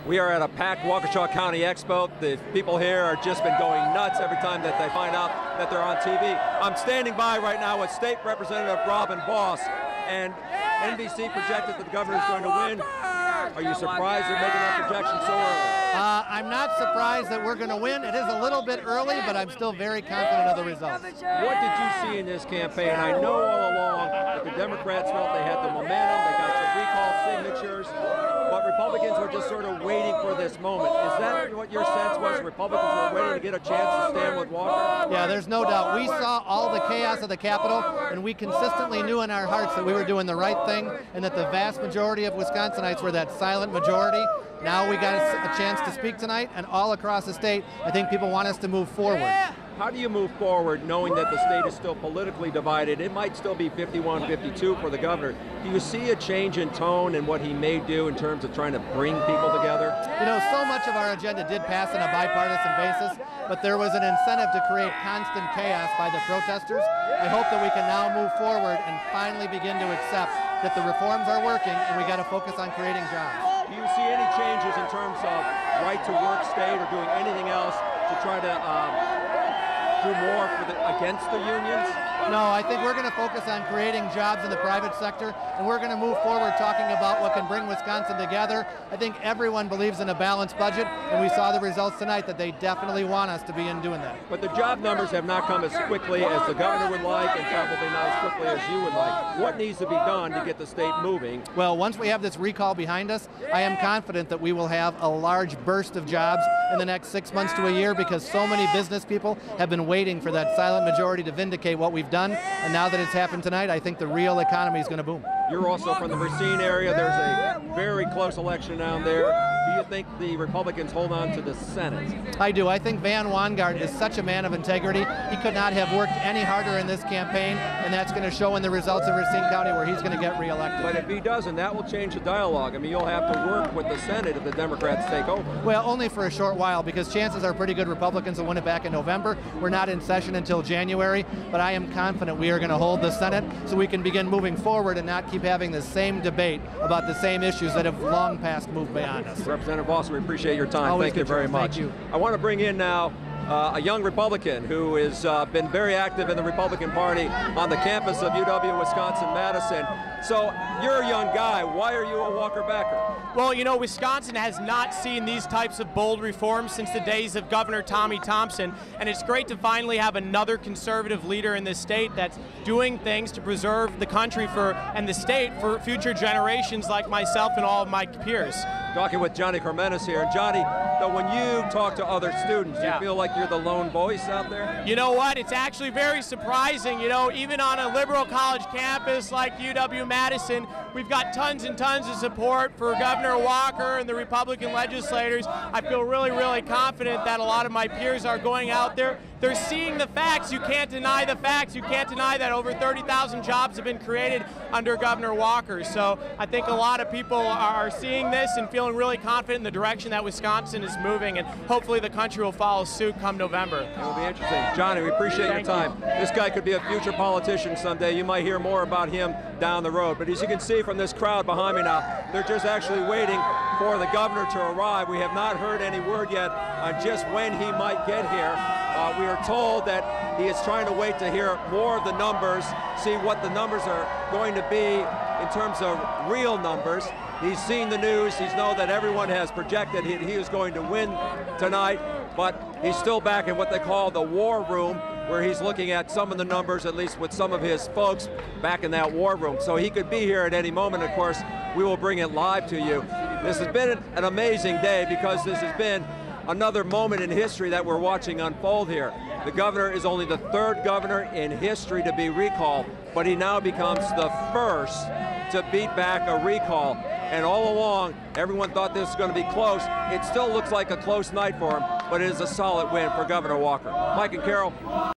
We are at a packed Waukesha County Expo. The people here are just been going nuts every time that they find out that they're on TV. I'm standing by right now with State Representative Robin Boss, and NBC projected that the governor is going to win. Are you surprised they're making that projection so early? I'm not surprised that we're going to win. It is a little bit early, but I'm still very confident of the results. What did you see in this campaign? I know all along that the Democrats felt they had the momentum, they got some recall signatures, but Republicans were just sort of waiting for this moment. Is that what your sense was? Republicans were waiting to get a chance to stand with Walker? Yeah, there's no doubt. We saw all the chaos of the Capitol, and we consistently knew in our hearts that we were doing the right thing and that the vast majority of Wisconsinites were that silent majority. Now we got a chance to speak tonight, and all across the state, I think people want us to move forward. How do you move forward knowing that the state is still politically divided? It might still be 51-52 for the governor. Do you see a change in tone and what he may do in terms of trying to bring people together? You know, so much of our agenda did pass on a bipartisan basis, but there was an incentive to create constant chaos by the protesters. I hope that we can now move forward and finally begin to accept that the reforms are working and we got to focus on creating jobs. Do you see any changes in terms of right to work state or doing anything else to try to do more against the unions? No, I think we're going to focus on creating jobs in the private sector, and we're going to move forward talking about what can bring Wisconsin together. I think everyone believes in a balanced budget, and we saw the results tonight that they definitely want us to be in doing that. But the job numbers have not come as quickly as the governor would like, and probably not as quickly as you would like. What needs to be done to get the state moving? Well, once we have this recall behind us, I am confident that we will have a large burst of jobs in the next 6 months to a year, because so many business people have been waiting for that silent majority to vindicate what we've done, and now that it's happened tonight, I think the real economy is going to boom. You're also from the Racine area. There's a very close election down there. Do you think the Republicans hold on to the Senate? I do. I think Van Wangard is such a man of integrity. He could not have worked any harder in this campaign, and that's going to show in the results of Racine County, where he's going to get reelected. But if he doesn't, that will change the dialogue. I mean, you'll have to work with the Senate if the Democrats take over. Well, only for a short while, because chances are pretty good Republicans will win it back in November. We're not in session until January, but I am confident we are going to hold the Senate so we can begin moving forward and not keep having the same debate about the same issues that have long past moved beyond us. Representative Boss, we appreciate your time. Always Thank you very much. Thank you. I want to bring in now a young Republican who has been very active in the Republican Party on the campus of UW-Wisconsin-Madison. So you're a young guy. Why are you a Walker backer? Well, you know, Wisconsin has not seen these types of bold reforms since the days of Governor Tommy Thompson, and it's great to finally have another conservative leader in this state that's doing things to preserve the country and the state for future generations like myself and all of my peers. Talking with Johnny Koremenos here. And Johnny, when you talk to other students, do you feel like you're the lone voice out there? You know what? It's actually very surprising. You know, even on a liberal college campus like UW-Madison, we've got tons and tons of support for Governor Walker and the Republican legislators. I feel really, really confident that a lot of my peers are going out there. They're seeing the facts. You can't deny the facts. You can't deny that over 30,000 jobs have been created under Governor Walker. So I think a lot of people are seeing this and feeling really confident in the direction that Wisconsin is moving, and hopefully the country will follow suit come November. It will be interesting. Johnny, we appreciate your time. This guy could be a future politician someday. You might hear more about him down the road. But as you can see from this crowd behind me now, they're just actually waiting for the governor to arrive. We have not heard any word yet on just when he might get here. We are told that he is trying to wait to hear more of the numbers, see what the numbers are going to be in terms of real numbers. He's seen the news. He's known that everyone has projected he is going to win tonight, but he's still back in what they call the war room, where he's looking at some of the numbers, at least with some of his folks back in that war room. So he could be here at any moment. Of course, we will bring it live to you. This has been an amazing day, because this has been another moment in history that we're watching unfold here. The governor is only the third governor in history to be recalled, but he now becomes the first to beat back a recall. And all along, everyone thought this was going to be close. It still looks like a close night for him, but it is a solid win for Governor Walker. Mike and Carol.